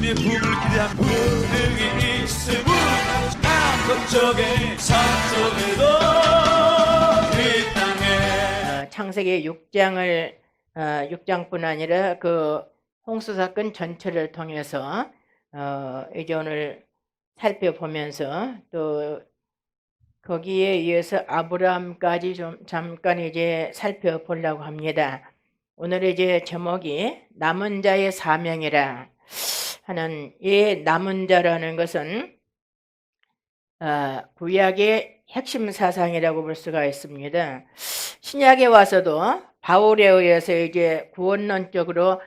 예수님의 부흥을 기대한 분들이 있으므로 남쪽에 서쪽에도 이 땅에 창세기 6장뿐 아니라 그 홍수 사건 전체를 통해서 이제 오늘 살펴보면서 또 거기에 의해서 아브라함까지 좀 잠깐 이제 살펴보려고 합니다. 오늘 이제 제목이 남은 자의 사명이라 하는 이 남은 자라는 것은 구약의 핵심 사상이라고 볼 수가 있습니다. 신약에 와서도 바울에 의해서 이제 구원론적으로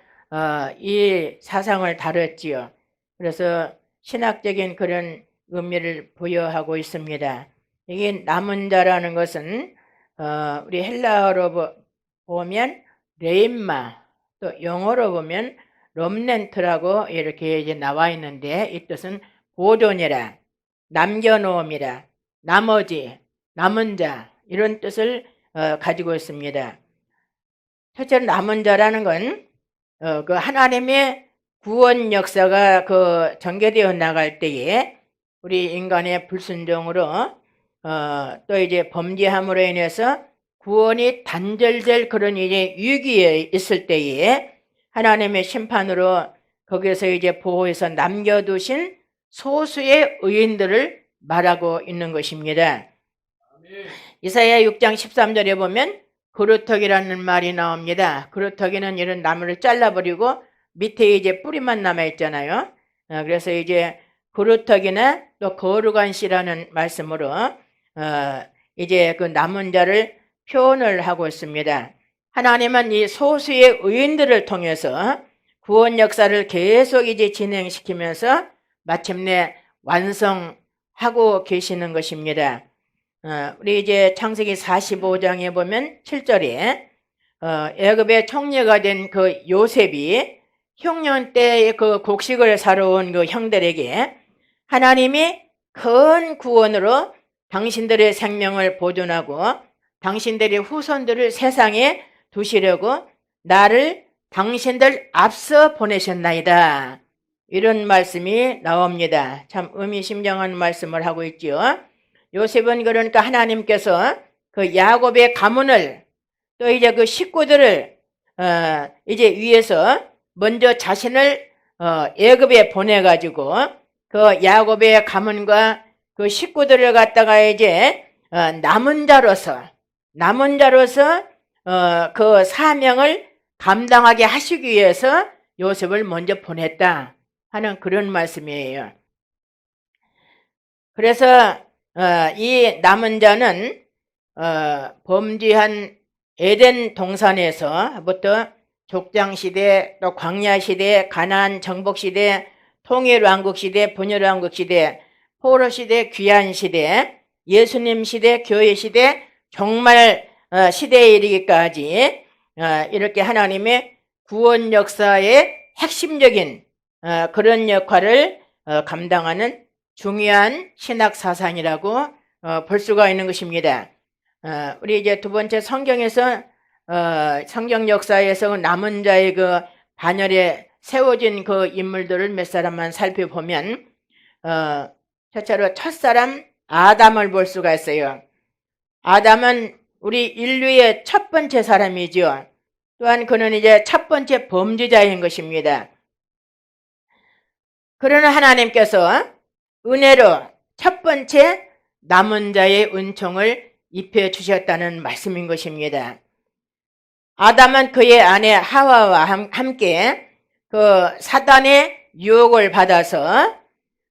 이 사상을 다뤘지요. 그래서 신학적인 그런 의미를 부여하고 있습니다. 이게 남은 자라는 것은 우리 헬라어로 보면 레임마, 또 영어로 보면 럼넨트라고 이렇게 이제 나와 있는데 이 뜻은 보존이라, 남겨놓음이라, 나머지, 남은 자 이런 뜻을 가지고 있습니다. 첫째로 남은 자라는 건 그 하나님의 구원 역사가 그 전개되어 나갈 때에 우리 인간의 불순종으로 또 이제 범죄함으로 인해서 구원이 단절될 그런 이제 위기에 있을 때에 하나님의 심판으로 거기에서 이제 보호해서 남겨두신 소수의 의인들을 말하고 있는 것입니다. 이사야 6장 13절에 보면 그루터기라는 말이 나옵니다. 그루터기는 이런 나무를 잘라버리고 밑에 이제 뿌리만 남아있잖아요. 그래서 이제 그루터기나 또 거루간씨라는 말씀으로 이제 그 남은 자를 표현을 하고 있습니다. 하나님은 이 소수의 의인들을 통해서 구원 역사를 계속 이제 진행시키면서 마침내 완성하고 계시는 것입니다. 우리 이제 창세기 45장에 보면 7절에 애굽의 총리가 된 그 요셉이 흉년 때 그 곡식을 사러 온 그 형들에게 하나님이 큰 구원으로 당신들의 생명을 보존하고 당신들의 후손들을 세상에 두시려고 나를 당신들 앞서 보내셨나이다. 이런 말씀이 나옵니다. 참 의미심장한 말씀을 하고 있죠. 요셉은 그러니까 하나님께서 그 야곱의 가문을 또 이제 그 식구들을 이제 위해서 먼저 자신을 애굽에 보내가지고 그 야곱의 가문과 그 식구들을 갖다가 이제 남은 자로서 그 사명을 감당하게 하시기 위해서 요셉을 먼저 보냈다 하는 그런 말씀이에요. 그래서 이 남은 자는 범죄한 에덴 동산에서부터 족장시대, 또 광야시대, 가나안 정복시대, 통일왕국시대, 분열왕국시대, 포로시대, 귀환시대, 예수님시대, 교회시대, 정말 시대에 이르기까지 이렇게 하나님의 구원 역사의 핵심적인 그런 역할을 감당하는 중요한 신학 사상이라고 볼 수가 있는 것입니다. 우리 이제 두 번째 성경에서 성경 역사에서 남은 자의 그 반열에 세워진 그 인물들을 몇 사람만 살펴보면 첫째로 첫사람 아담을 볼 수가 있어요. 아담은 우리 인류의 첫 번째 사람이죠. 또한 그는 이제 첫 번째 범죄자인 것입니다. 그러나 하나님께서 은혜로 첫 번째 남은 자의 은총을 입혀 주셨다는 말씀인 것입니다. 아담은 그의 아내 하와와 함께 그 사단의 유혹을 받아서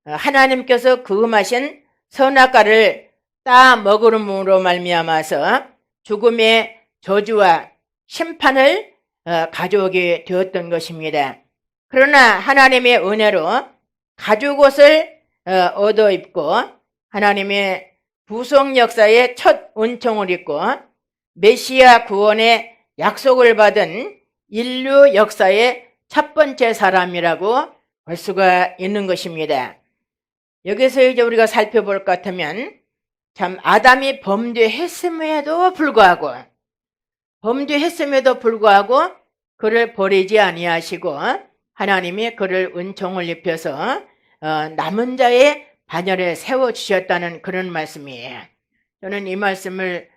하나님께서 금하신 선악과를 따 먹음으로 말미암아서 죽음의 저주와 심판을 가져오게 되었던 것입니다. 그러나 하나님의 은혜로 가죽옷을 얻어 입고 하나님의 구속 역사의 첫 은총을 입고 메시아 구원의 약속을 받은 인류 역사의 첫 번째 사람이라고 볼 수가 있는 것입니다. 여기서 이제 우리가 살펴볼 것 같으면 참 아담이 범죄했음에도 불구하고 그를 버리지 아니하시고 하나님이 그를 은총을 입혀서 남은 자의 반열에 세워주셨다는 그런 말씀이에요. 저는 이 말씀을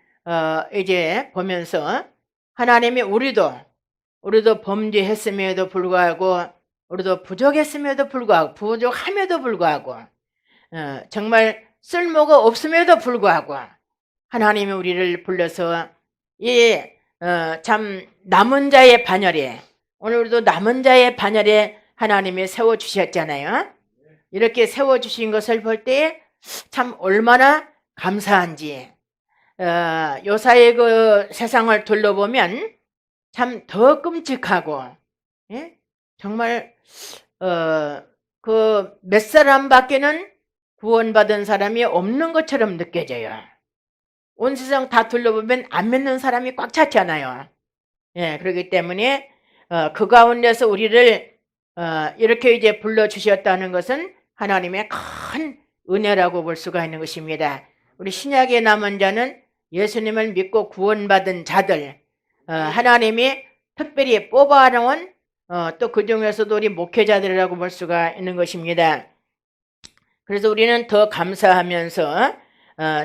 이제 보면서 하나님이 우리도 범죄했음에도 불구하고 우리도 부족했음에도 불구하고 부족함에도 불구하고 정말 쓸모가 없음에도 불구하고 하나님이 우리를 불러서 이 참 남은 자의 반열에 오늘 우리도 남은 자의 반열에 하나님이 세워주셨잖아요. 이렇게 세워주신 것을 볼 때 참 얼마나 감사한지 요사의 그 세상을 둘러보면 참 더 끔찍하고 정말 그 몇 사람밖에는 구원받은 사람이 없는 것처럼 느껴져요. 온 세상 다 둘러보면 안 믿는 사람이 꽉 찼잖아요. 그렇기 때문에 그 가운데서 우리를 이렇게 이제 불러주셨다는 것은 하나님의 큰 은혜라고 볼 수가 있는 것입니다. 우리 신약의 남은 자는 예수님을 믿고 구원받은 자들, 하나님이 특별히 뽑아놓은 또 그 중에서도 우리 목회자들이라고 볼 수가 있는 것입니다. 그래서 우리는 더 감사하면서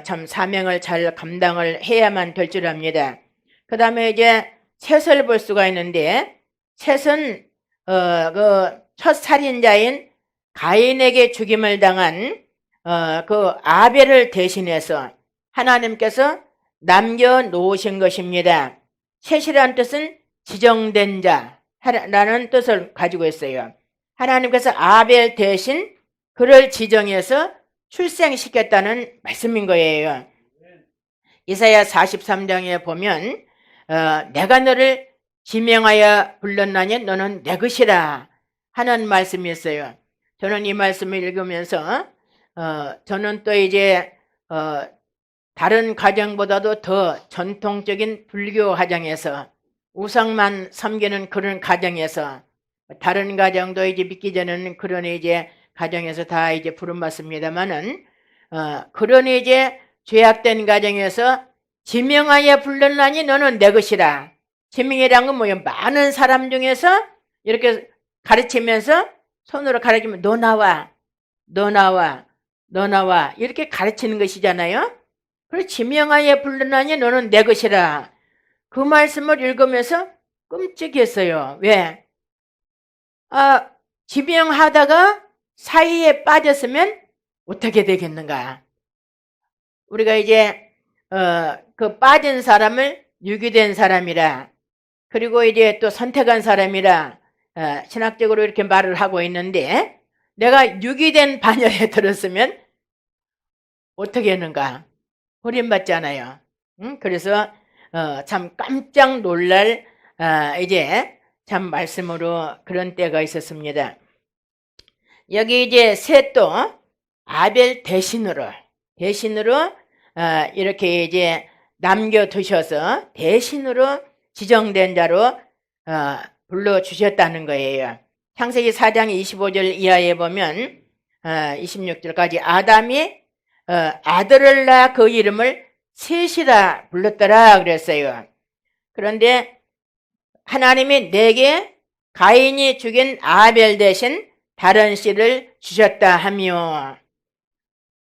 참 사명을 잘 감당을 해야만 될 줄 압니다. 그 다음에 이제 셋을 볼 수가 있는데, 셋은 그 첫 살인자인 가인에게 죽임을 당한 그 아벨을 대신해서 하나님께서 남겨놓으신 것입니다. 셋이라는 뜻은 지정된 자라는 뜻을 가지고 있어요. 하나님께서 아벨 대신 그를 지정해서 출생시켰다는 말씀인 거예요. 이사야 43장에 보면 내가 너를 지명하여 불렀나니 너는 내 것이라 하는 말씀이 있어요. 저는 이 말씀을 읽으면서 저는 또 이제 다른 가정보다도 더 전통적인 불교 가정에서 우상만 섬기는 그런 가정에서, 다른 가정도 이제 믿기 전에는 그런 이제 가정에서 다 이제 부름받습니다만은 그런 이제 죄악된 가정에서 지명하여 불렀나니 너는 내 것이라. 지명이란 건 뭐예요? 많은 사람 중에서 이렇게 가르치면서 손으로 가르치면 너 나와, 너 나와, 너 나와 이렇게 가르치는 것이잖아요. 그래서 지명하여 불렀나니 너는 내 것이라. 그 말씀을 읽으면서 끔찍했어요. 왜? 지명하다가 사이에 빠졌으면 어떻게 되겠는가? 우리가 이제 그 빠진 사람을 유기된 사람이라, 그리고 이제 또 선택한 사람이라 신학적으로 이렇게 말을 하고 있는데, 내가 유기된 반열에 들었으면 어떻게 했는가? 버림받잖아요. 그래서 참 깜짝 놀랄 이제 참 말씀으로 그런 때가 있었습니다. 여기 이제 셋도 아벨 대신으로 이렇게 이제 남겨두셔서 대신으로 지정된 자로 불러주셨다는 거예요. 창세기 4장 25절 이하에 보면 26절까지 아담이 아들을 낳아 그 이름을 셋이라 불렀더라 그랬어요. 그런데 하나님이 내게 가인이 죽인 아벨 대신 다른 씨를 주셨다 하며,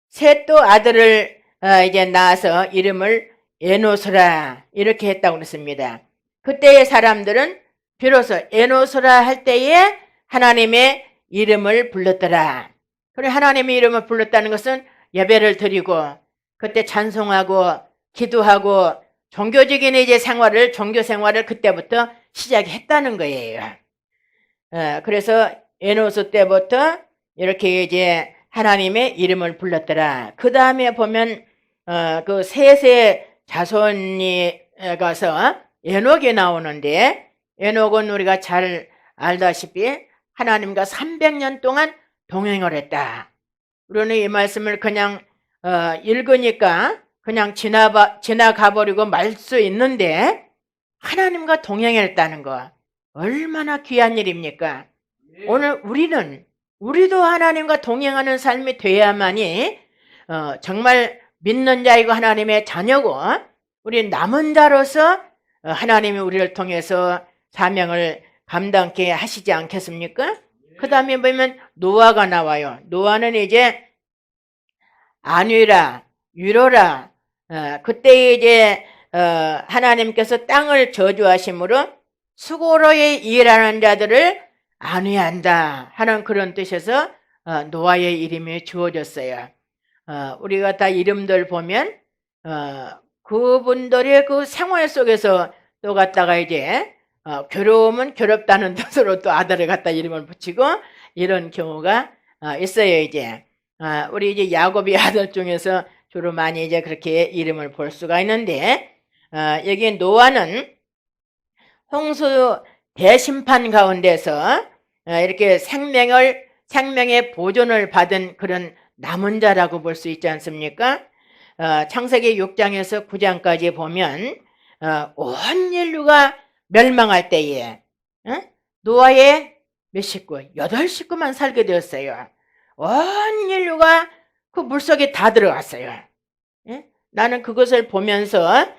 셋도 아들을 이제 낳아서 이름을 에노스라 이렇게 했다고 그랬습니다. 그때의 사람들은 비로소 에노스라 할 때에 하나님의 이름을 불렀더라. 그래, 하나님의 이름을 불렀다는 것은 예배를 드리고 그때 찬송하고 기도하고 종교적인 이제 종교 생활을 그때부터 시작했다는 거예요. 그래서 에노스 때부터 이렇게 이제 하나님의 이름을 불렀더라. 그 다음에 보면 그 셋의 자손이 가서 에녹이 나오는데, 에녹은 우리가 잘 알다시피 하나님과 300년 동안 동행을 했다. 우리는 이 말씀을 그냥 읽으니까 그냥 지나가버리고 말 수 있는데, 하나님과 동행했다는 거 얼마나 귀한 일입니까? 오늘 우리도 하나님과 동행하는 삶이 돼야만이 정말 믿는 자이고 하나님의 자녀고 우리 남은 자로서 하나님이 우리를 통해서 사명을 감당케 하시지 않겠습니까? 그 다음에 보면 노아가 나와요. 노아는 이제 안위라, 위로라, 그때 이제 하나님께서 땅을 저주하심으로 수고로이 일하는 자들을 안위한다 하는 그런 뜻에서 노아의 이름이 주어졌어요. 우리가 다 이름들 보면 그분들의 그 생활 속에서 또 갖다가 이제 괴로움은 괴롭다는 뜻으로 또 아들을 갖다 이름을 붙이고 이런 경우가 있어요. 이제 우리 이제 야곱의 아들 중에서 주로 많이 이제 그렇게 이름을 볼 수가 있는데 여기 노아는 홍수 대심판 가운데서 이렇게 생명의 보존을 받은 그런 남은 자라고 볼 수 있지 않습니까? 창세기 6장에서 9장까지 보면 온 인류가 멸망할 때에 노아의 몇 식구? 8식구만 살게 되었어요. 온 인류가 그 물속에 다 들어갔어요. 나는 그것을 보면서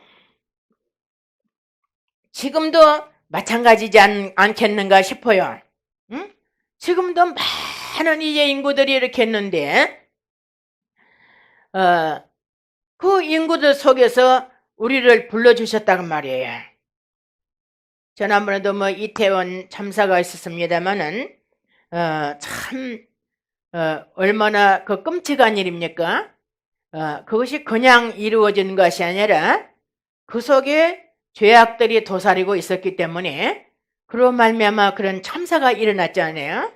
지금도 마찬가지지 않겠는가 싶어요. 지금도 많은 이제 인구들이 이렇게 했는데 그 인구들 속에서 우리를 불러주셨다는 말이에요. 지난번에도 뭐 이태원 참사가 있었습니다만은 참 얼마나 그 끔찍한 일입니까? 그것이 그냥 이루어진 것이 아니라 그 속에 죄악들이 도사리고 있었기 때문에 그로 말미암아 그런 참사가 일어났잖아요.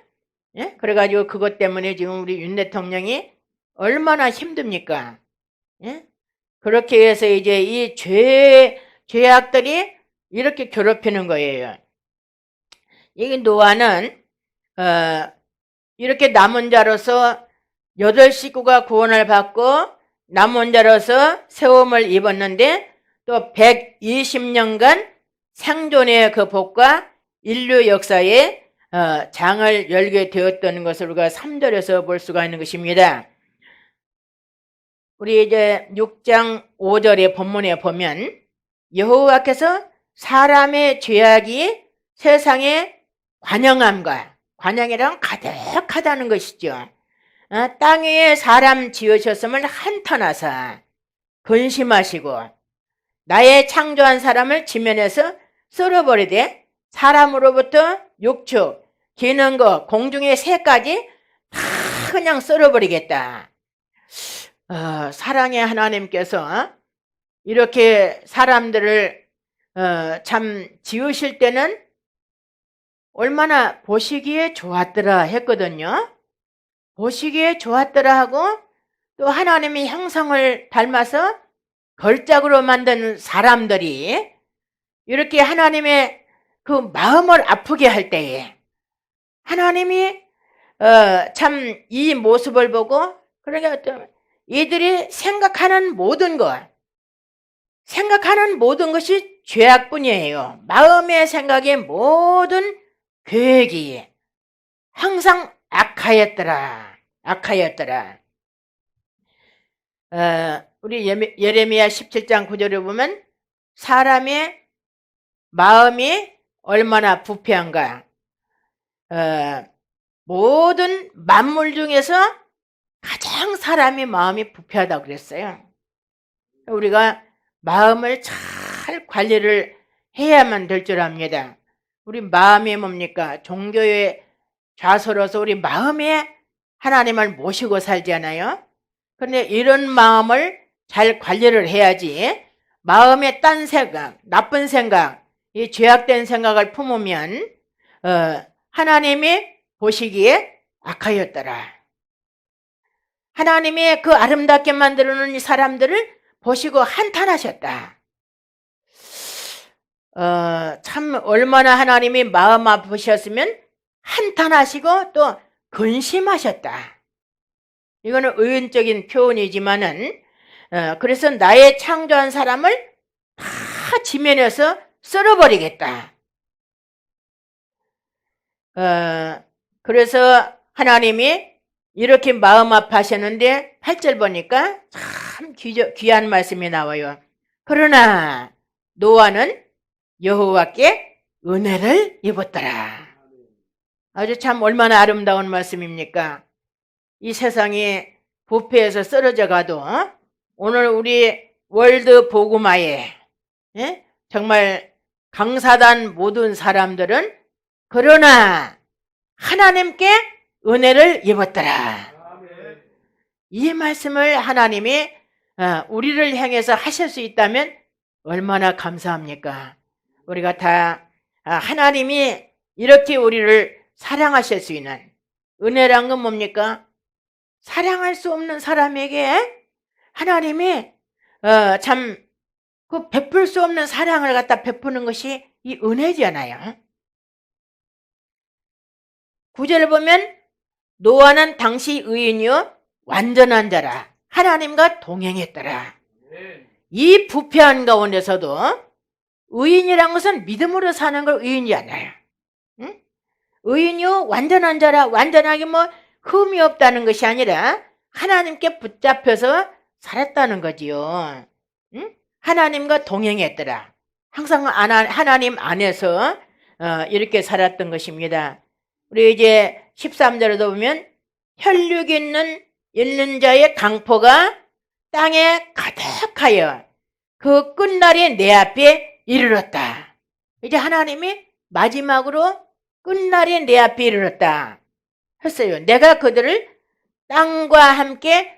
예? 그래가지고 그것 때문에 지금 우리 윤 대통령이 얼마나 힘듭니까? 예? 그렇게 해서 이제 이 죄악들이 이렇게 괴롭히는 거예요. 이 노아는 이렇게 남은 자로서 8식구가 구원을 받고 남은 자로서 세움을 입었는데 또 120년간 생존의 그 복과 인류 역사에 장을 열게 되었던 것을 우리가 3절에서 볼 수가 있는 것입니다. 우리 이제 6장 5절의 본문에 보면 여호와께서 사람의 죄악이 세상에 관영이란 가득하다는 것이죠. 땅 위에 사람 지으셨음을 한탄하사 근심하시고 나의 창조한 사람을 지면에서 썰어버리되 사람으로부터 육축, 기는 것, 공중의 새까지 다 그냥 썰어버리겠다. 사랑의 하나님께서 이렇게 사람들을 참 지으실 때는 얼마나 보시기에 좋았더라 했거든요. 보시기에 좋았더라 하고 또 하나님의 형상을 닮아서 걸작으로 만든 사람들이 이렇게 하나님의 그 마음을 아프게 할 때에 하나님이 참 이 모습을 보고 그러니까 이들이 생각하는 모든 것이 죄악뿐이에요. 마음의 생각의 모든 계획이 항상 악하였더라. 우리 예레미야 17장 9절에 보면 사람의 마음이 얼마나 부패한가. 모든 만물 중에서 가장 사람의 마음이 부패하다고 그랬어요. 우리가 마음을 잘 관리를 해야만 될 줄 압니다. 우리 마음이 뭡니까? 종교의 좌소로서 우리 마음에 하나님을 모시고 살잖아요. 그런데 이런 마음을 잘 관리를 해야지 마음에 딴 생각, 나쁜 생각, 이 죄악된 생각을 품으면 하나님이 보시기에 악하였더라. 하나님이 그 아름답게 만들어 놓은 이 사람들을 보시고 한탄하셨다. 참 얼마나 하나님이 마음 아프셨으면 한탄하시고 또 근심하셨다. 이거는 의인적인 표현이지만은 그래서 나의 창조한 사람을 다 지면에서 썰어버리겠다. 그래서 하나님이 이렇게 마음 아파하셨는데 8절 보니까 참 귀한 말씀이 나와요. 그러나 노아는 여호와께 은혜를 입었더라. 아주 참 얼마나 아름다운 말씀입니까? 이 세상이 부패해서 쓰러져 가도 오늘 우리 월드 복음화에 정말 강사단 모든 사람들은 그러나 하나님께 은혜를 입었더라. 이 말씀을 하나님이 우리를 향해서 하실 수 있다면 얼마나 감사합니까? 우리가 다 하나님이 이렇게 우리를 사랑하실 수 있는 은혜란 건 뭡니까? 사랑할 수 없는 사람에게 하나님이 참 그 베풀 수 없는 사랑을 갖다 베푸는 것이 이 은혜잖아요. 9절을 보면 노아는 당시 의인이요 완전한 자라 하나님과 동행했더라. 이 부패한 가운데서도 의인이란 것은 믿음으로 사는 걸 의인이잖아요. 응? 의인이요 완전한 자라 완전하게 뭐 흠이 없다는 것이 아니라 하나님께 붙잡혀서 살았다는 거지요. 응? 하나님과 동행했더라. 항상 하나님 안에서 이렇게 살았던 것입니다. 우리 이제 13절에도 보면 혈육 있는 자의 강포가 땅에 가득하여 그 끝날이 내 앞에 이르렀다. 이제 하나님이 마지막으로 끝날이 내 앞에 이르렀다 했어요. 내가 그들을 땅과 함께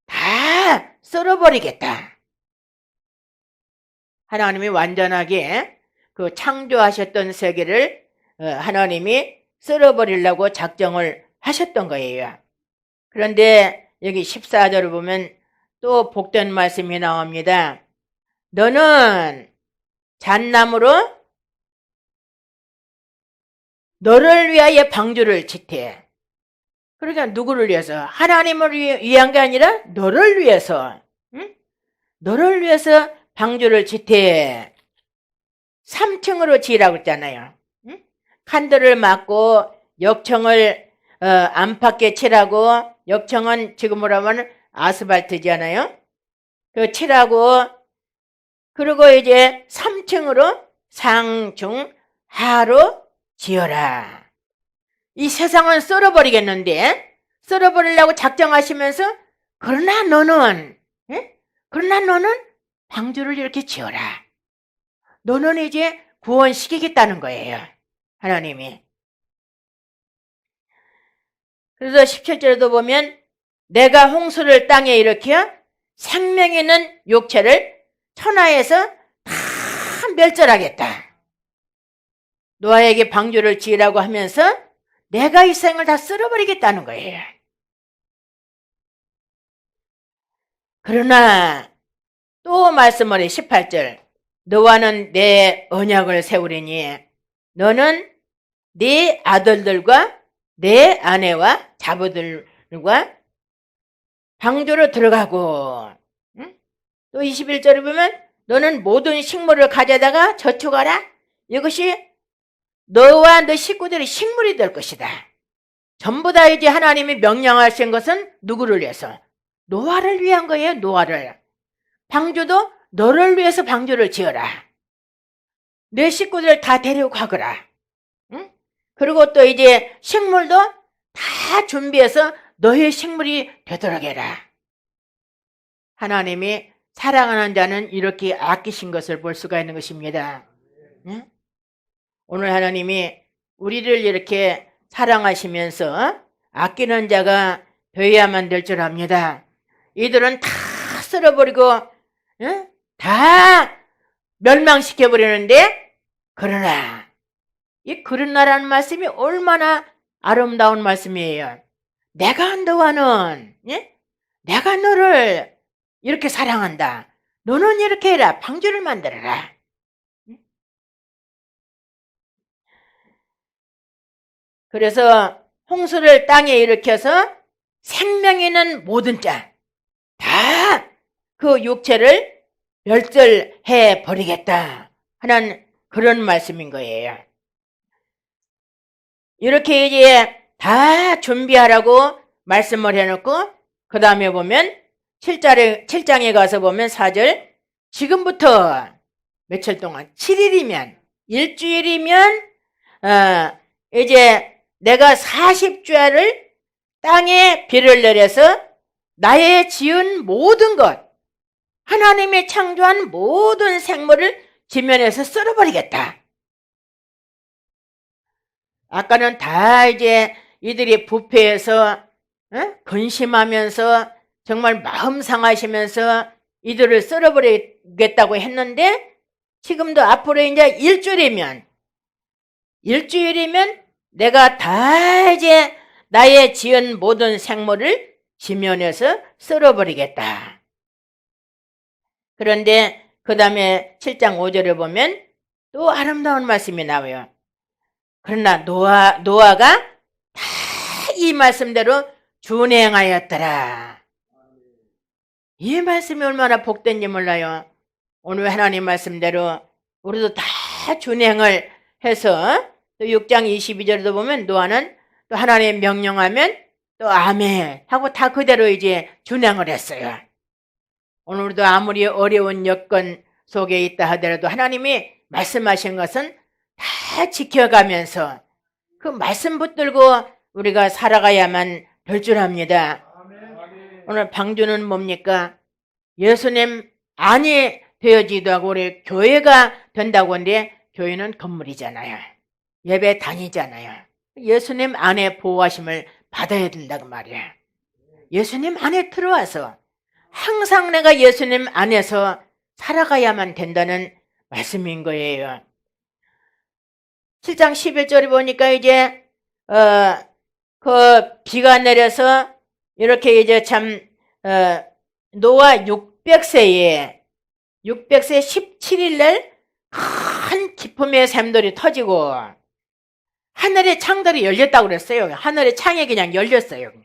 다 썰어버리겠다. 하나님이 완전하게 그 창조하셨던 세계를 하나님이 썰어버리려고 작정을 하셨던 거예요. 그런데 여기 14절을 보면 또 복된 말씀이 나옵니다. 너는 잣나무로 너를 위하여 방주를 짓해. 그러니까 누구를 위해서? 하나님을 위한 게 아니라 너를 위해서. 응? 너를 위해서 방주를 짓해. 3층으로 지으라고 했잖아요. 응? 칸들을 막고 역청을 안팎에 칠하고, 역청은 지금으로 하면 아스팔트잖아요. 그 칠하고, 그리고 이제 3층으로 상중 하로 지어라. 이 세상은 썰어버리겠는데, 썰어버리려고 작정하시면서 그러나 너는 방주를 이렇게 지어라. 너는 이제 구원시키겠다는 거예요, 하나님이. 그래서 17절에도 보면 내가 홍수를 땅에 일으켜 생명 있는 육체를 천하에서 다 멸절하겠다. 노아에게 방주를 지으라고 하면서 내가 이 생을 다 쓸어버리겠다는 거예요. 그러나 또 말씀을 해 18절 너와는 내 언약을 세우리니 너는 네 아들들과 내 아내와 자부들과 방주로 들어가고 또 21절에 보면 너는 모든 식물을 가져다가 저축하라. 이것이 너와 너 식구들의 식물이 될 것이다. 전부 다 이제 하나님이 명령하신 것은 누구를 위해서? 노아를 위한 거예요. 노아를. 방주도 너를 위해서 방주를 지어라. 내 식구들 다 데리고 가거라. 응? 그리고 또 이제 식물도 다 준비해서 너의 식물이 되도록 해라. 하나님이 사랑하는 자는 이렇게 아끼신 것을 볼 수가 있는 것입니다. 응? 오늘 하나님이 우리를 이렇게 사랑하시면서 아끼는 자가 되어야만 될 줄 압니다. 이들은 다 쓸어버리고 다 멸망시켜버리는데 그러나라는 말씀이 얼마나 아름다운 말씀이에요. 내가 너와는 내가 너를 이렇게 사랑한다. 너는 이렇게 해라. 방주를 만들어라. 그래서 홍수를 땅에 일으켜서 생명 있는 모든 자 다 그 육체를 멸절해 버리겠다 하는 그런 말씀인 거예요. 이렇게 이제 다 준비하라고 말씀을 해놓고 그 다음에 보면 7장에 가서 보면 4절 지금부터 며칠 동안 7일이면 일주일이면 이제 내가 40주야를 땅에 비를 내려서 나의 지은 모든 것, 하나님이 창조한 모든 생물을 지면에서 썰어버리겠다. 아까는 다 이제 이들이 부패해서 근심하면서 정말 마음 상하시면서 이들을 썰어버리겠다고 했는데, 지금도 앞으로 이제 일주일이면 내가 다 이제 나의 지은 모든 생물을 지면에서 썰어버리겠다. 그런데 그 다음에 7장 5절에 보면 또 아름다운 말씀이 나와요. 그러나 노아가 다 이 말씀대로 준행하였더라. 이 말씀이 얼마나 복된지 몰라요. 오늘 하나님 말씀대로 우리도 다 준행을 해서, 또 6장 22절에도 보면 노아는 또 하나님 명령하면 또 아멘 하고 다 그대로 이제 준행을 했어요. 오늘 우리도 아무리 어려운 여건 속에 있다 하더라도 하나님이 말씀하신 것은 다 지켜가면서 그 말씀 붙들고 우리가 살아가야만 될 줄 압니다. 오늘 방주는 뭡니까? 예수님 안이 되어지기도 하고 우리 교회가 된다고 하는데, 교회는 건물이잖아요. 예배 다니잖아요. 예수님 안에 보호하심을 받아야 된다고 말이에요. 예수님 안에 들어와서 항상 내가 예수님 안에서 살아가야만 된다는 말씀인 거예요. 7장 11절에 보니까 이제 그 비가 내려서 이렇게 이제 참 노아 600세에 17일 날 큰 기쁨의 샘돌이 터지고 하늘의 창들이 열렸다고 그랬어요. 하늘의 창이 그냥 열렸어요. 그냥.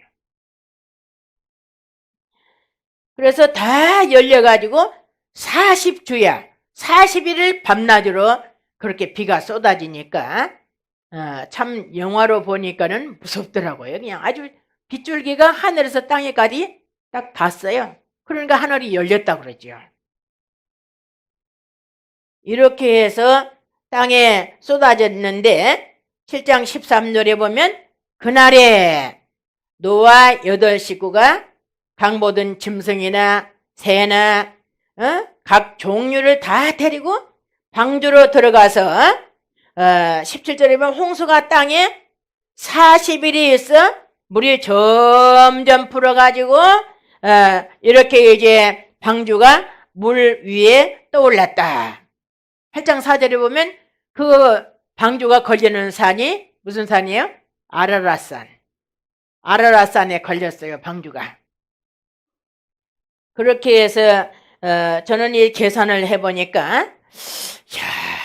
그래서 다 열려가지고 40주야 40일을 밤낮으로 그렇게 비가 쏟아지니까 참 영화로 보니까는 무섭더라고요. 그냥 아주 빗줄기가 하늘에서 땅에까지 딱 닿았어요. 그러니까 하늘이 열렸다고 그러죠. 이렇게 해서 땅에 쏟아졌는데 7장 13절에 보면 그날에 노아 8식구가 각 모든 짐승이나 새나 각 종류를 다 데리고 방주로 들어가서 17절에 보면 홍수가 땅에 40일이 있어 물이 점점 불어가지고 이렇게 이제 방주가 물 위에 떠올랐다. 8장 4절에 보면 그 방주가 걸리는 산이 무슨 산이에요? 아라랏산. 아라랏산에 걸렸어요, 방주가. 그렇게 해서 저는 이 계산을 해보니까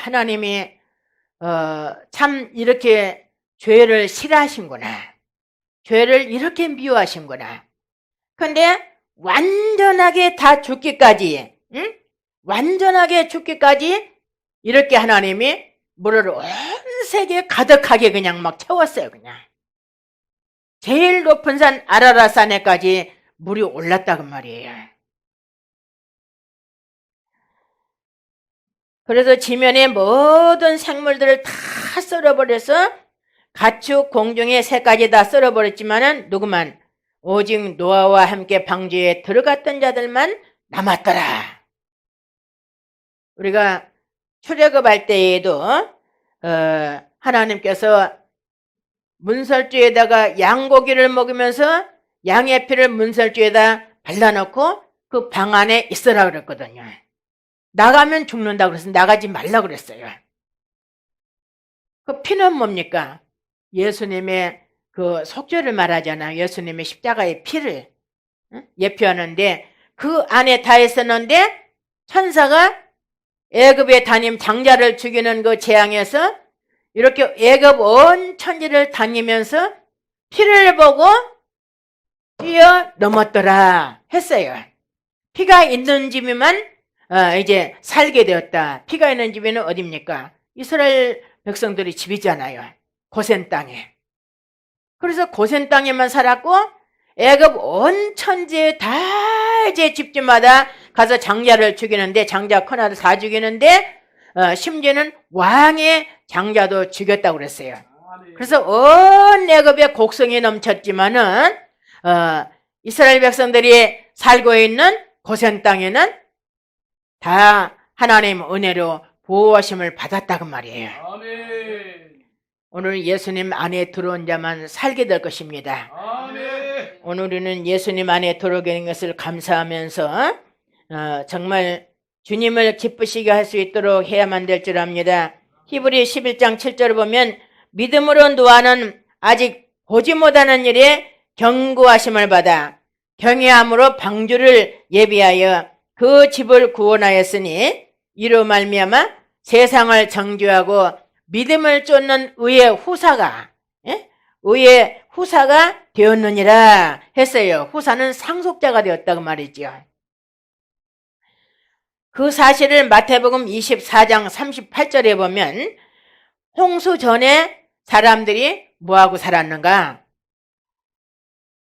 하나님이 참 이렇게 죄를 싫어하신구나. 죄를 이렇게 미워하신구나. 근데 완전하게 다 죽기까지, 완전하게 죽기까지 이렇게 하나님이 물을 온 세계에 가득하게 그냥 막 채웠어요. 그냥 제일 높은 산 아라랏산에까지 물이 올랐다고 말이에요. 그래서 지면의 모든 생물들을 다 썰어버려서 가축, 공중의 새까지 다 썰어버렸지만은 누구만 오직 노아와 함께 방주에 들어갔던 자들만 남았더라. 우리가 출애굽할 때에도 하나님께서 문설주에다가 양고기를 먹으면서 양의 피를 문설주에다 발라놓고 그 방 안에 있으라 그랬거든요. 나가면 죽는다고 그래서 나가지 말라 그랬어요. 그 피는 뭡니까? 예수님의 그 속죄를 말하잖아요. 예수님의 십자가의 피를 예표하는데 그 안에 다 있었는데 천사가 애굽에 다님 장자를 죽이는 그 재앙에서 이렇게 애굽 온 천지를 다니면서 피를 보고 뛰어넘었더라 했어요. 피가 있는 집이만 이제 살게 되었다. 피가 있는 집에는 어디입니까? 이스라엘 백성들이 집이잖아요. 고센 땅에. 그래서 고센 땅에만 살았고 애굽 온 천지에 다 이제 집집마다 가서 장자를 죽이는데 장자 큰아들 다 죽이는데 심지어는 왕의 장자도 죽였다고 그랬어요. 그래서 온 애굽에 곡성이 넘쳤지만은 이스라엘 백성들이 살고 있는 고센 땅에는 다 하나님 은혜로 보호하심을 받았다고 말이에요. 오늘 예수님 안에 들어온 자만 살게 될 것입니다. 오늘 우리는 예수님 안에 들어오게 된 것을 감사하면서 정말 주님을 기쁘시게 할 수 있도록 해야만 될 줄 압니다. 히브리 11장 7절을 보면 믿음으로 노아는 아직 보지 못하는 일에 경고하심을 받아 경외함으로 방주를 예비하여 그 집을 구원하였으니 이로 말미암아 세상을 정죄하고 믿음을 쫓는 의의 후사가 의의 후사가 되었느니라 했어요. 후사는 상속자가 되었다고 말이죠. 그 사실을 마태복음 24장 38절에 보면 홍수 전에 사람들이 뭐하고 살았는가?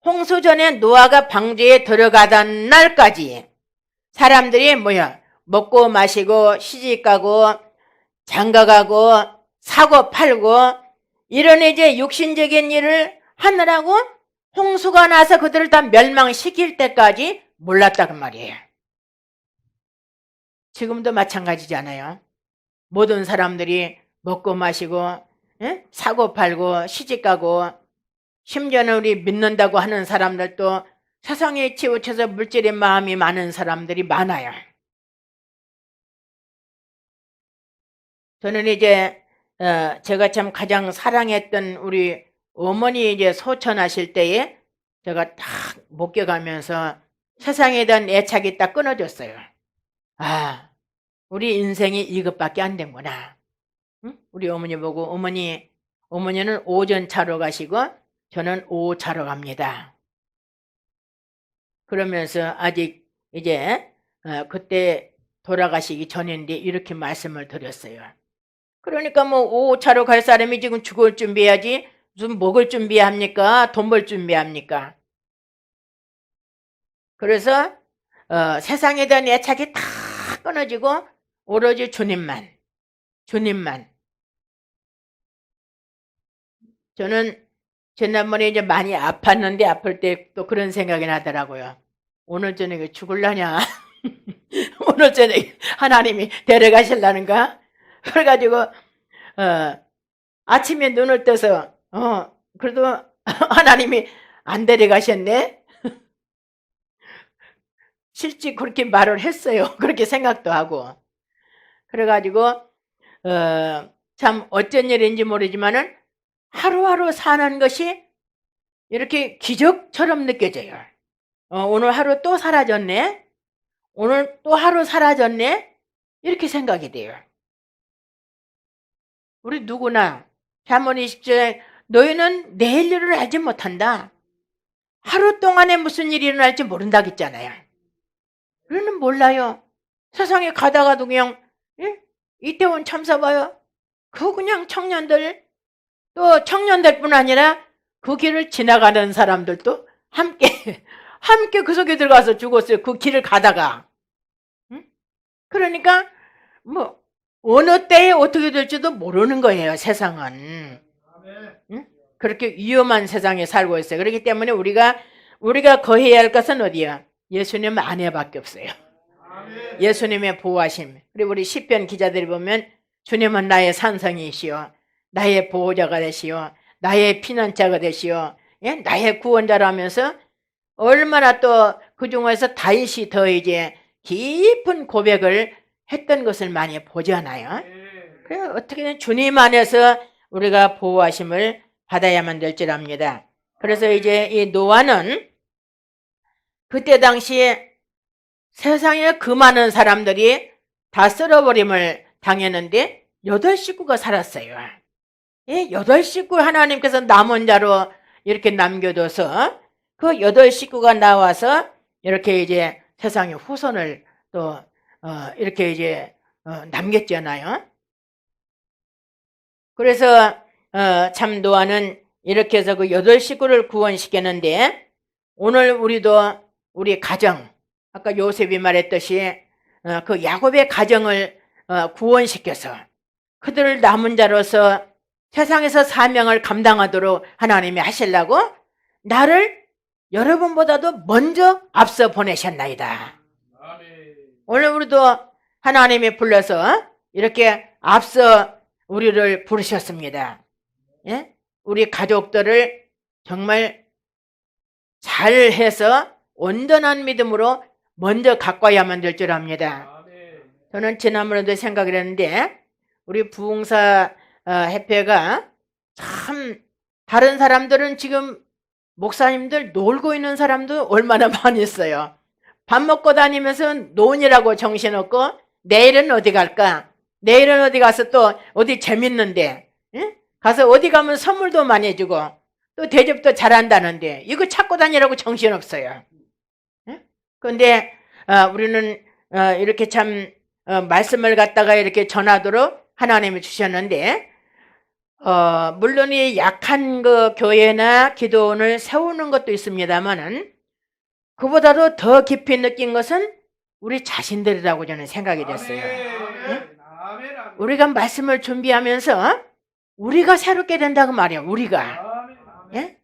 홍수 전에 노아가 방주에 들어가던 날까지 사람들이 먹고 마시고 시집가고 장가가고 사고 팔고 이런 이제 육신적인 일을 하느라고 홍수가 나서 그들을 다 멸망시킬 때까지 몰랐다고 말이에요. 지금도 마찬가지잖아요. 모든 사람들이 먹고 마시고 사고 팔고 시집가고 심지어는 우리 믿는다고 하는 사람들도 세상에 치우쳐서 물질의 마음이 많은 사람들이 많아요. 저는 이제 제가 참 가장 사랑했던 우리 어머니 이제 소천하실 때에 제가 딱 목격하면서 세상에 대한 애착이 딱 끊어졌어요. 아, 우리 인생이 이것밖에 안 된구나. 응? 우리 어머니 보고 어머니는 오전 차로 가시고 저는 오후 차로 갑니다. 그러면서 아직 이제 그때 돌아가시기 전인데 이렇게 말씀을 드렸어요. 그러니까 오후 차로 갈 사람이 지금 죽을 준비해야지 무슨 먹을 준비합니까? 돈 벌 준비합니까? 그래서 세상에 대한 애착이 다 끊어지고 오로지 주님만. 저는 지난번에 이제 많이 아팠는데 아플 때 또 그런 생각이 나더라고요. 오늘 저녁에 죽을라냐? 오늘 저녁에 하나님이 데려가실라는가? 그래가지고 아침에 눈을 떠서 그래도 하나님이 안 데려가셨네? 실제 그렇게 말을 했어요. 그렇게 생각도 하고. 그래가지고 참 어쩐 일인지 모르지만은 하루하루 사는 것이 이렇게 기적처럼 느껴져요. 오늘 하루 또 사라졌네? 오늘 또 하루 사라졌네? 이렇게 생각이 돼요. 우리 누구나 잠언 20절에 너희는 내일 일을 알지 못한다. 하루 동안에 무슨 일이 일어날지 모른다 했잖아요. 우리는 몰라요. 세상에 가다가도 그냥 이태원 참사 봐요. 그 그냥 청년들 또 청년들뿐 아니라 그 길을 지나가는 사람들도 함께 그 속에 들어가서 죽었어요. 그 길을 가다가. 그러니까 어느 때에 어떻게 될지도 모르는 거예요. 세상은. 그렇게 위험한 세상에 살고 있어요. 그렇기 때문에 우리가 거해야 할 것은 어디야? 예수님 안에밖에 없어요. 예수님의 보호하심. 그리고 우리 시편 기자들이 보면 주님은 나의 산성이시오, 나의 보호자가 되시오, 나의 피난자가 되시오, 나의 구원자라면서 얼마나 또 그 중에서 다윗이 더 이제 깊은 고백을 했던 것을 많이 보잖아요. 그래 어떻게든 주님 안에서 우리가 보호하심을 받아야만 될 줄 압니다. 그래서 이제 이 노아는 그때 당시에 세상에 그 많은 사람들이 다 썰어버림을 당했는데 8식구가 살았어요. 8식구 하나님께서 남은 자로 이렇게 남겨둬서 그 8식구가 나와서 이렇게 이제 세상의 후손을 또 이렇게 이제 남겼잖아요. 그래서 참 노아는 이렇게 해서 그 8식구를 구원시켰는데 오늘 우리 가정, 아까 요셉이 말했듯이 그 야곱의 가정을 구원시켜서 그들을 남은 자로서 세상에서 사명을 감당하도록 하나님이 하시려고 나를 여러분보다도 먼저 앞서 보내셨나이다. 오늘 우리도 하나님이 불러서 이렇게 앞서 우리를 부르셨습니다. 예? 우리 가족들을 정말 잘해서 온전한 믿음으로 먼저 가꿔야만 될 줄 압니다. 저는 지난번에도 생각을 했는데 우리 부흥사 협회가 참 다른 사람들은 지금 목사님들 놀고 있는 사람도 얼마나 많이 있어요. 밥 먹고 다니면서 논이라고 정신없고 내일은 어디 갈까? 내일은 어디 가서 또 어디 재밌는데 가서 어디 가면 선물도 많이 주고 또 대접도 잘한다는데 이거 찾고 다니라고 정신없어요. 그런데 우리는 이렇게 참 말씀을 갖다가 이렇게 전하도록 하나님이 주셨는데 물론 이 약한 그 교회나 기도원을 세우는 것도 있습니다만은 그보다도 더 깊이 느낀 것은 우리 자신들이라고 저는 생각이 됐어요. 우리가 말씀을 준비하면서 우리가 새롭게 된다고 말이에요. 우리가. 예?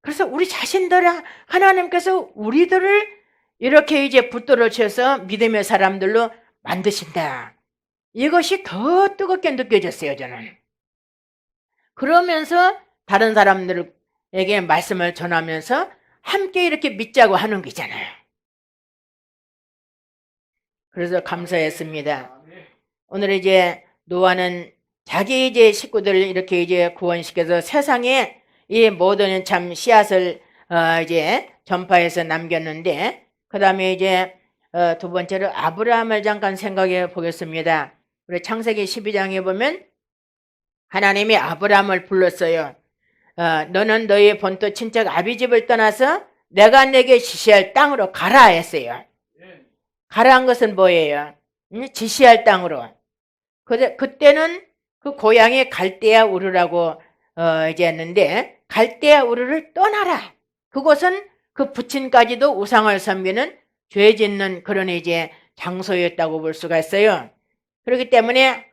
그래서 우리 자신들 하나님께서 우리들을 이렇게 이제 붙들어 주셔서 믿음의 사람들로 만드신다. 이것이 더 뜨겁게 느껴졌어요, 저는. 그러면서 다른 사람들에게 말씀을 전하면서 함께 이렇게 믿자고 하는 거잖아요. 그래서 감사했습니다. 오늘 이제 노아는 자기 이제 식구들을 이렇게 이제 구원시켜서 세상에 이 모든 참 씨앗을 이제 전파해서 남겼는데, 그 다음에 이제 두 번째로 아브라함을 잠깐 생각해 보겠습니다. 우리 창세기 12장에 보면 하나님이 아브라함을 불렀어요. 너는 너의 본토 친척 아비집을 떠나서 내가 내게 지시할 땅으로 가라 했어요. 가라한 것은 뭐예요? 지시할 땅으로. 그때는 그 고향이 갈대아 우르라고 이제 했는데, 갈대아 우르를 떠나라. 그곳은 그 부친까지도 우상을 섬기는 죄 짓는 그런 이제 장소였다고 볼 수가 있어요. 그렇기 때문에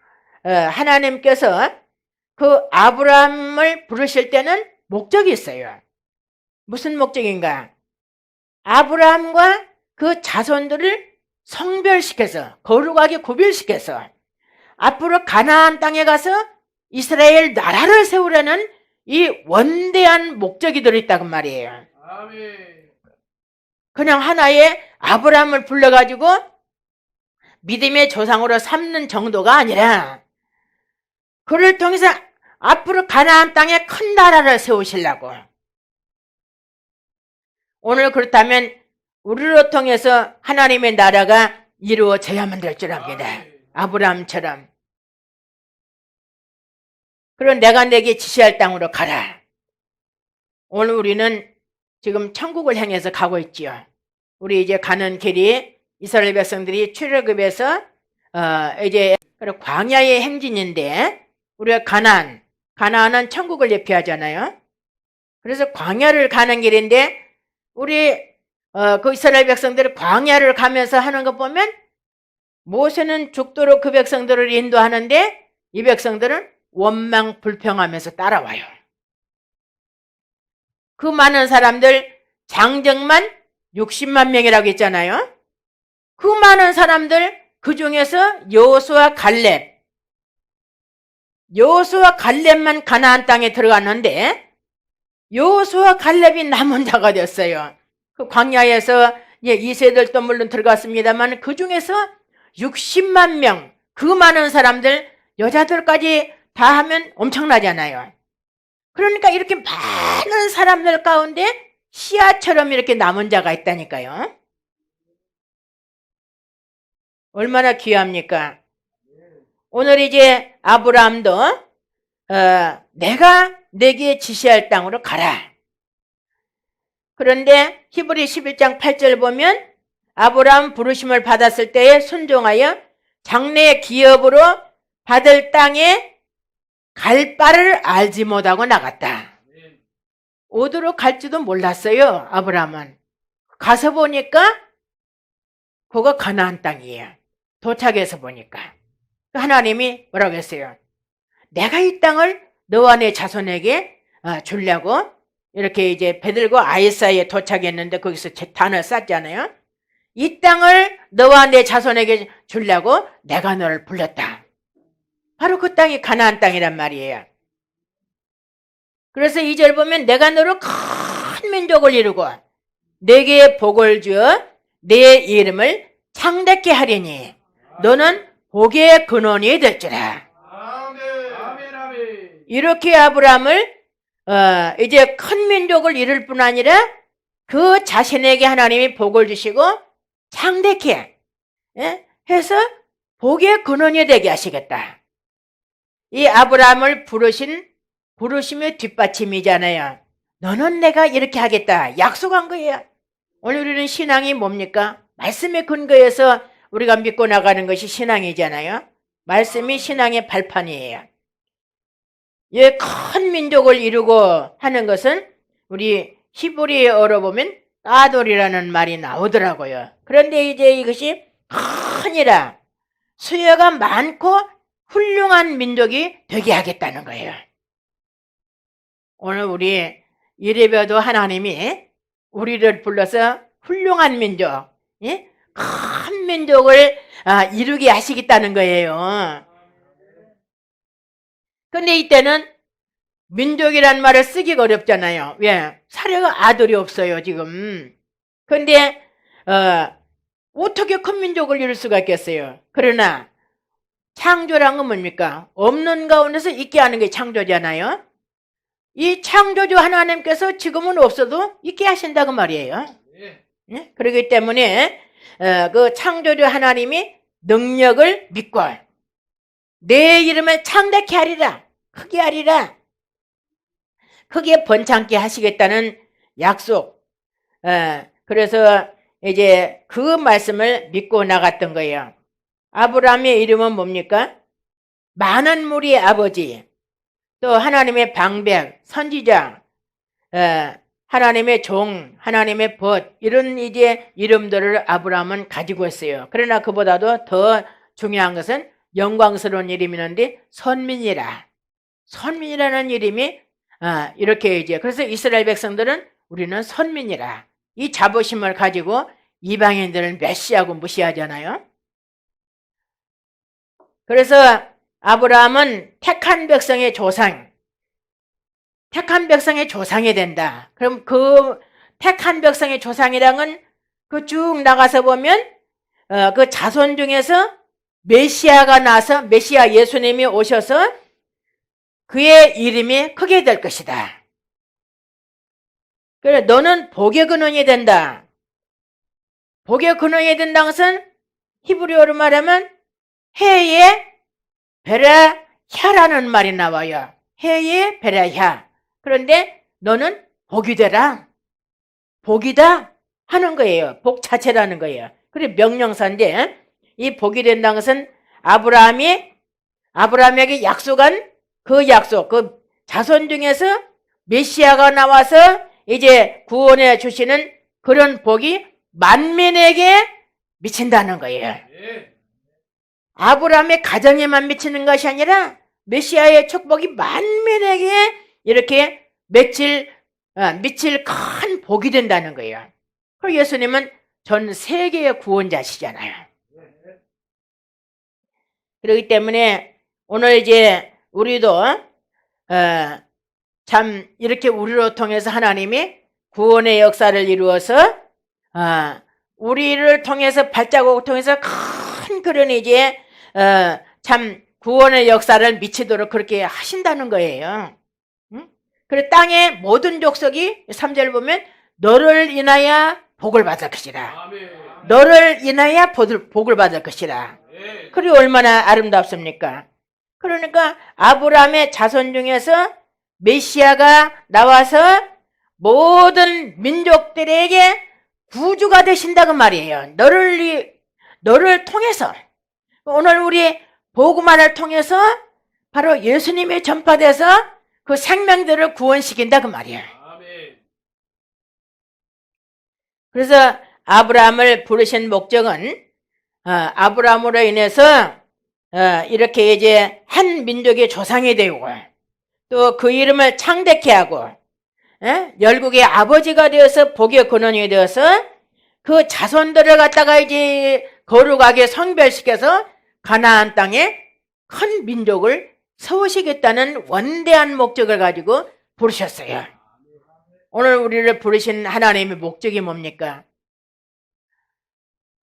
하나님께서 그 아브라함을 부르실 때는 목적이 있어요. 무슨 목적인가? 아브라함과 그 자손들을 성별시켜서 거룩하게 구별시켜서 앞으로 가나안 땅에 가서 이스라엘 나라를 세우려는 이 원대한 목적이 들어있다고 말이에요. 그냥 하나의 아브라함을 불러가지고 믿음의 조상으로 삼는 정도가 아니라 그를 통해서 앞으로 가나안 땅에 큰 나라를 세우시려고. 오늘 그렇다면 우리로 통해서 하나님의 나라가 이루어져야만 될 줄 압니다. 아브라함처럼. 그럼 내가 내게 지시할 땅으로 가라. 오늘 우리는 지금 천국을 향해서 가고 있지요. 우리 이제 가는 길이 이스라엘 백성들이 출애굽에서 이제 광야의 행진인데, 우리가 가나안은 천국을 예표하잖아요. 그래서 광야를 가는 길인데 우리 그 이스라엘 백성들이 광야를 가면서 하는 거 보면 모세는 죽도록 그 백성들을 인도하는데 이 백성들은 원망 불평하면서 따라와요. 그 많은 사람들 장정만 60만 명이라고 했잖아요. 그 많은 사람들 그 중에서 여호수아 갈렙만 가나안 땅에 들어갔는데 여호수아 갈렙이 남은 자가 됐어요. 그 광야에서 이세들도 물론 들어갔습니다만 그 중에서 60만 명, 그 많은 사람들, 여자들까지 다 하면 엄청나잖아요. 그러니까 이렇게 많은 사람들 가운데 씨앗처럼 이렇게 남은 자가 있다니까요. 얼마나 귀합니까? 오늘 이제 아브라함도 내가 내게 지시할 땅으로 가라. 그런데 히브리 11장 8절 보면 아브라함 부르심을 받았을 때에 순종하여 장래의 기업으로 받을 땅에 갈 바를 알지 못하고 나갔다. 어디로 갈지도 몰랐어요. 아브라함은. 가서 보니까 그거 가나안 땅이에요. 도착해서 보니까 하나님이 뭐라고 했어요? 내가 이 땅을 너와 내 자손에게 주려고 이렇게 이제 베들과 아이 사이에 도착했는데 거기서 단을 쌌잖아요. 이 땅을 너와 내 자손에게 주려고 내가 너를 불렀다. 바로 그 땅이 가나안 땅이란 말이에요. 그래서 2절 보면 내가 너를 큰 민족을 이루고 내게 복을 주어 내 이름을 창대케 하리니 너는 복의 근원이 될지라. 이렇게 아브라함을 이제 큰 민족을 이룰 뿐 아니라 그 자신에게 하나님이 복을 주시고 창대케 해서 복의 근원이 되게 하시겠다. 이 아브라함을 부르심의 뒷받침이잖아요. 너는 내가 이렇게 하겠다. 약속한 거예요. 오늘 우리는 신앙이 뭡니까? 말씀에 근거해서 우리가 믿고 나가는 것이 신앙이잖아요. 말씀이 신앙의 발판이에요. 이 큰 민족을 이루고 하는 것은 우리 히브리어로 보면 까돌이라는 말이 나오더라고요. 그런데 이제 이것이 큰이라 수요가 많고 훌륭한 민족이 되게 하겠다는 거예요. 오늘 우리 예배도 하나님이 우리를 불러서 훌륭한 민족, 큰 민족을 이루게 하시겠다는 거예요. 근데 이때는 민족이란 말을 쓰기가 어렵잖아요. 왜? 사례가 아들이 없어요, 지금. 근데, 어떻게 큰 민족을 이룰 수가 있겠어요? 그러나, 창조란 건 뭡니까? 없는 가운데서 있게 하는 게 창조잖아요. 이 창조주 하나님께서 지금은 없어도 있게 하신다고 말이에요. 네? 그렇기 때문에, 그 창조주 하나님이 능력을 믿고, 내 이름을 창대케 하리라. 크게 하리라. 크게 번창케 하시겠다는 약속. 그래서 이제 그 말씀을 믿고 나갔던 거예요. 아브라함의 이름은 뭡니까? 많은 무리의 아버지, 또 하나님의 방백, 선지자, 하나님의 종, 하나님의 벗, 이런 이제 이름들을 아브라함은 가지고 있어요. 그러나 그보다도 더 중요한 것은 영광스러운 이름이 있는데 선민이라. 선민이라는 이름이 이렇게 이제 그래서 이스라엘 백성들은 우리는 선민이라 이 자부심을 가지고 이방인들을 메시하고 무시하잖아요. 그래서 아브라함은 택한 백성의 조상, 택한 백성의 조상이 된다. 그럼 그 택한 백성의 조상이란 건 그 쭉 나가서 보면 그 자손 중에서 메시아가 나서 메시아 예수님이 오셔서 그의 이름이 크게 될 것이다. 그래, 너는 복의 근원이 된다. 복의 근원이 된다는 것은 히브리어로 말하면 해의 베라야라는 말이 나와요. 해의 베라야. 그런데 너는 복이 되라. 복이다 하는 거예요. 복 자체라는 거예요. 그래 명령사인데 이 복이 된다는 것은 아브라함에게 약속한 그 약속, 그 자손 중에서 메시아가 나와서 이제 구원해 주시는 그런 복이 만민에게 미친다는 거예요. 아브라함의 가정에만 미치는 것이 아니라 메시아의 축복이 만민에게 이렇게 미칠 큰 복이 된다는 거예요. 그리고 예수님은 전 세계의 구원자시잖아요. 그렇기 때문에 오늘 이제 우리도 참 이렇게 우리로 통해서 하나님이 구원의 역사를 이루어서 우리를 통해서 발자국을 통해서 큰 그런 이제 참 구원의 역사를 미치도록 그렇게 하신다는 거예요. 그래 땅의 모든 족속이 3절 보면 너를 인하여 복을 받을 것이라. 너를 인하여 복을 받을 것이라. 그리 얼마나 아름답습니까? 그러니까 아브라함의 자손 중에서 메시아가 나와서 모든 민족들에게 구주가 되신다고 말이에요. 너를 통해서 오늘 우리 복음화를 통해서 바로 예수님이 전파돼서 그 생명들을 구원시킨다고 말이에요. 그래서 아브라함을 부르신 목적은 아브라함으로 인해서 이렇게 이제 한 민족의 조상이 되고 또 그 이름을 창대케 하고 열국의 아버지가 되어서 복의 근원이 되어서 그 자손들을 갖다가 이제 거룩하게 성별시켜서 가나안 땅에 큰 민족을 세우시겠다는 원대한 목적을 가지고 부르셨어요. 오늘 우리를 부르신 하나님의 목적이 뭡니까?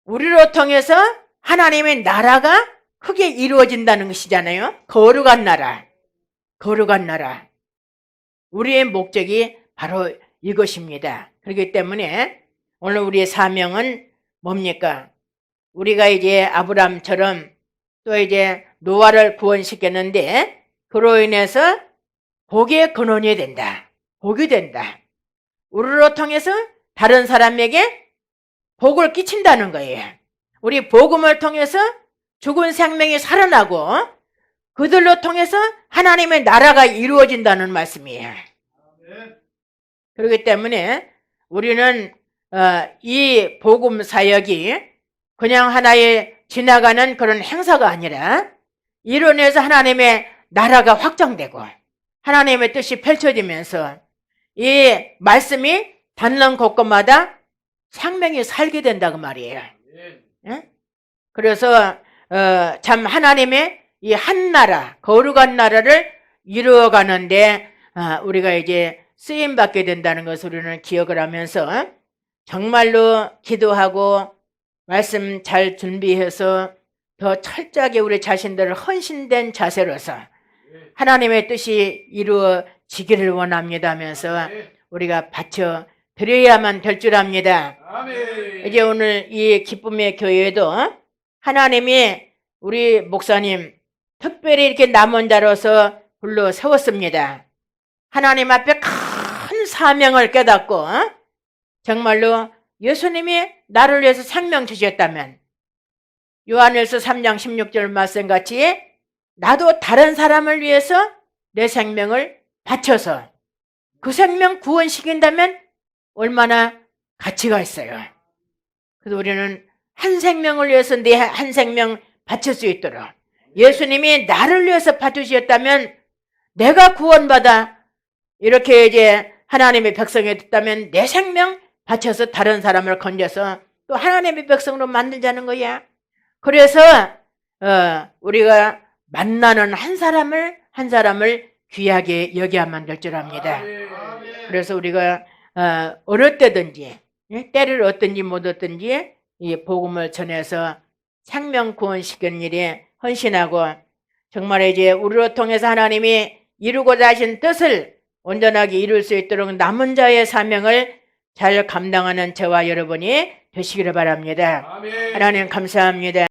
우리로 통해서 하나님의 나라가 크게 이루어진다는 것이잖아요. 거룩한 나라. 거룩한 나라. 우리의 목적이 바로 이것입니다. 그렇기 때문에 오늘 우리의 사명은 뭡니까? 우리가 이제 아브라함처럼 또 이제 노아를 구원시켰는데 그로 인해서 복의 근원이 된다. 복이 된다. 우리로 통해서 다른 사람에게 복을 끼친다는 거예요. 우리 복음을 통해서 죽은 생명이 살아나고 그들로 통해서 하나님의 나라가 이루어진다는 말씀이에요. 그렇기 때문에 우리는 이 복음 사역이 그냥 하나의 지나가는 그런 행사가 아니라 이로 인해서 하나님의 나라가 확장되고 하나님의 뜻이 펼쳐지면서 이 말씀이 닿는 곳곳마다 생명이 살게 된다고 말이에요. 그래서 참 하나님의 이 한 나라, 거룩한 나라를 이루어가는데 우리가 이제 쓰임받게 된다는 것을 우리는 기억을 하면서 정말로 기도하고 말씀 잘 준비해서 더 철저하게 우리 자신들을 헌신된 자세로서 하나님의 뜻이 이루어지기를 원합니다 하면서 우리가 바쳐 드려야만 될 줄 압니다. 이제 오늘 이 기쁨의 교회도 하나님이 우리 목사님 특별히 이렇게 남은 자로서 불러 세웠습니다. 하나님 앞에 큰 사명을 깨닫고 정말로 예수님이 나를 위해서 생명 주셨다면 요한일서 3장 16절 말씀같이 나도 다른 사람을 위해서 내 생명을 바쳐서 그 생명 구원시킨다면 얼마나 가치가 있어요. 그래서 우리는 한 생명을 위해서 내 한 생명 바칠 수 있도록 예수님이 나를 위해서 바쳐주셨다면 내가 구원받아 이렇게 이제 하나님의 백성이 됐다면 내 생명 바쳐서 다른 사람을 건져서 또 하나님의 백성으로 만들자는 거야. 그래서 우리가 만나는 한 사람을 귀하게 여겨야만 될 줄 압니다. 그래서 우리가 어느 때든지 때를 얻든지 못 얻든지 이 복음을 전해서 생명 구원시키는 일에 헌신하고 정말 이제 우리로 통해서 하나님이 이루고자 하신 뜻을 온전하게 이룰 수 있도록 남은 자의 사명을 잘 감당하는 저와 여러분이 되시기를 바랍니다. 하나님 감사합니다.